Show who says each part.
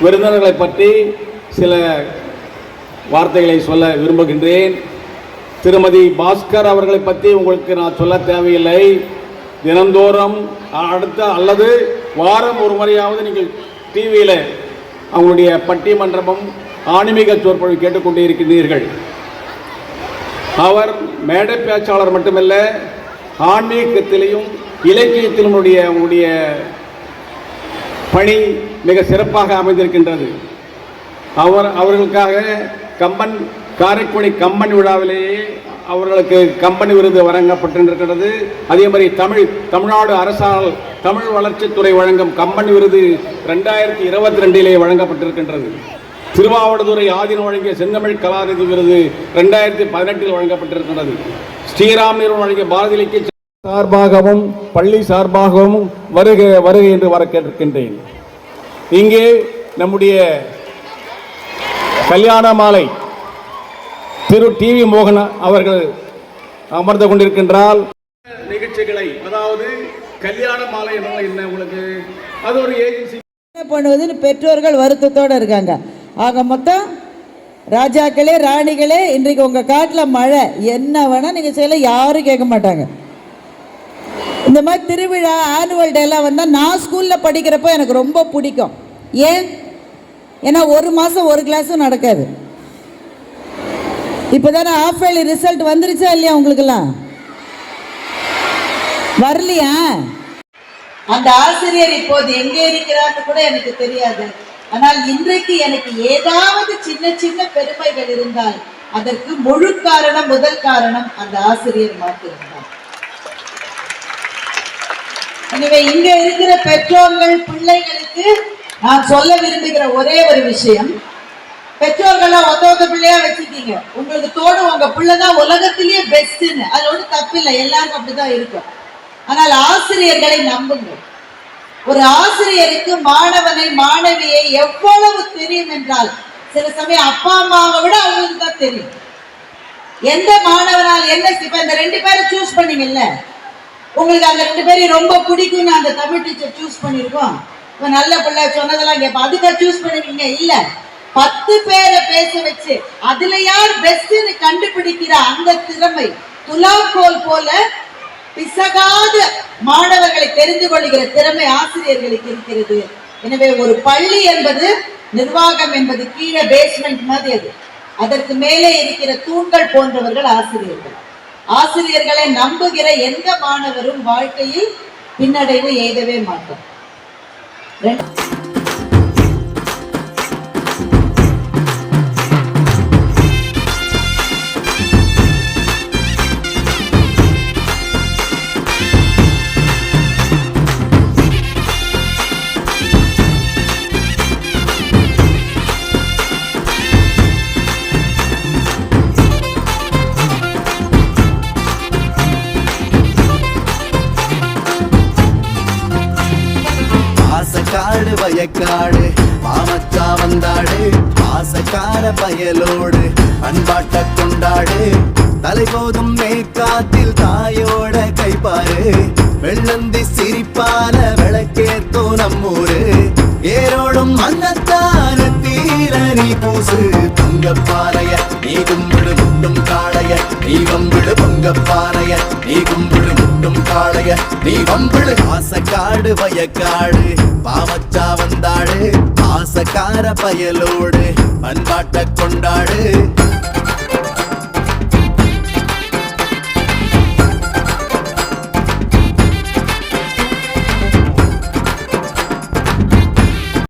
Speaker 1: விருந்தினர்களை பற்றி சில வார்த்தைகளை சொல்ல விரும்புகின்றேன். திருமதி பாஸ்கர் அவர்களை பற்றி உங்களுக்கு நான் சொல்ல தேவையில்லை. தினந்தோறும் அல்லது வாரம் ஒரு முறையாவது நீங்கள் டிவியில் அவங்களுடைய பட்டிமன்றமும் ஆன்மீக சொற்பொழிவு கேட்டுக்கொண்டே இருக்கின்றீர்கள். அவர் மேடை பேச்சாளர் மட்டுமல்ல, ஆன்மீகத்திலையும் இலக்கியத்திலும் அவங்களுடைய பணி மிக சிறப்பாக அமைந்திருக்கின்றது. அவர்களுக்காக காரைக்குடி கம்பன் விழாவிலேயே அவர்களுக்கு கம்பன் விருது வழங்கப்பட்டிருக்கிறது. அதே மாதிரி தமிழ்நாடு அரசால் தமிழ் வளர்ச்சித்துறை வழங்கும் கம்பன் விருது 2022 வழங்கப்பட்டிருக்கின்றது. திருவாவடுதுறை ஆதீனம் வழங்கிய செந்தமிழ் கலாநிதி விருது 2018 வழங்கப்பட்டிருக்கிறது. ஸ்ரீராம் நிறுவனம் வழங்கிய பாரதி இலக்கிய சார்பாகவும் பள்ளி சார்பாகவும் வருகை என்று வர கேட்டிருக்கின்றேன். இங்கே நம்முடைய கல்யாண மாலை திரு டிவி மோகன் அவர்கள் அமர்ந்து கொண்டிருக்கின்றால் நிகழ்ச்சிகளை, அதாவது கல்யாண மாலை என்ன உங்களுக்கு அது ஒரு ஏஜென்சி
Speaker 2: பண்ணுவதுன்னு பெற்றோர்கள் வருத்தத்தோடு இருக்காங்க. ஆக மொத்தம் ராஜாக்களே ராணிகளே, இன்றைக்கு உங்க காட்டில் மழை என்ன வேணா நீங்க செய்யல, யாரும் கேட்க மாட்டாங்க. இந்த மாதிரி திருவிழா ஆனுவல் டே எல்லாம் வந்தால் நான் ஸ்கூலில் படிக்கிறப்போ எனக்கு ரொம்ப பிடிக்கும். ஏன்னா ஒரு மாதம் ஒரு கிளாஸும் நடக்காது. இப்போ தானே ஆஃப் இயர்லி ரிசல்ட் வந்துருச்சா இல்லையா? உங்களுக்கெல்லாம் வரலையா? அந்த ஆசிரியர் இப்போது எங்கே இருக்கிறான்னு கூட எனக்கு தெரியாது. ஆனால் இன்றைக்கு எனக்கு ஏதாவது சின்ன சின்ன பெருமைகள் இருந்தால் அதற்கு முழு காரணம், முதல் காரணம் அந்த ஆசிரியர் மாற்றிருந்தார். எனவே இங்க இருக்கிற பெற்றோர்கள் பிள்ளைகளுக்கு நான் சொல்ல விரும்புகிற ஒரே ஒரு விஷயம், பெற்றோர்கள்லாம் ஒத்த பிள்ளையா வச்சுக்கீங்க. உங்களுக்கு தோணும் உங்க பிள்ளைதான் உலகத்திலேயே பெஸ்ட்னு, அது ஒன்றும் தப்பில்லை, எல்லாருக்கும் அப்படிதான் இருக்கும். ஆனால் ஆசிரியர்களை நம்புங்க. ஒரு ஆசிரியருக்கு மாணவனை மாணவியை எவ்வளவு தெரியும் என்றால், சில சமயம் அப்பா அம்மாவை விட அவங்களுக்கு தான் தெரியும். எந்த மாணவனால் என்ன இப்ப இந்த 2 பேரை சூஸ் பண்ணீங்கல்ல, உங்களுக்கு அந்த 2 பேரையும் ரொம்ப பிடிக்கும்னு அந்த தமிழ் டீச்சர் சூஸ் பண்ணிருக்கோம். இப்ப நல்ல பிள்ளை சொன்னதெல்லாம் கேட்ப, அதுக்காக சூஸ் பண்ணுவீங்க இல்ல. 10 பேரை பேச வச்சு அதுல யார் பெஸ்ட்னு கண்டுபிடிக்கிற அந்த திறமை துலாக்கோல் போல பிசகாத மாணவர்களை தெரிந்து கொள்கிற திறமை ஆசிரியர்களுக்கு இருக்கிறது. எனவே ஒரு பள்ளி என்பது, நிர்வாகம் என்பது கீழே பேஸ்மெண்ட் மாதிரி, அது அதற்கு மேலே இருக்கிற தூண்கள் போன்றவர்கள் ஆசிரியர்கள். ஆசிரியர்களை நம்புகிற எந்த மாணவரும் வாழ்க்கையில் பின்னடைவு எய்தவே மாட்டார்.
Speaker 3: காடு வயக்காடு மாமச்சா வந்தாடு, ஆசக்கார பயலோடு அன்பாட்ட கொண்டாடு. தலைபோதும் மேற்காத்தில் தாயோட கைப்பாரு, வெள்ளந்தி சிரிப்பால விளக்கேத்தோ நம்மூரு. ஏரோடும் மன்னத்தான தீர நீ பூசு, பொங்கப்பாறைய நீ கும்பிடு முட்டும் காளைய, நீ வம்பிடு பொங்கப்பாறைய நீ கும்பிடு முட்டும் காளைய, நீ வம்பிடு. ஆசக்காடு வயக்காடு பாவச்சா வந்தாடு, ஆசக்கார பயலோடு பண்பாட்ட கொண்டாடு.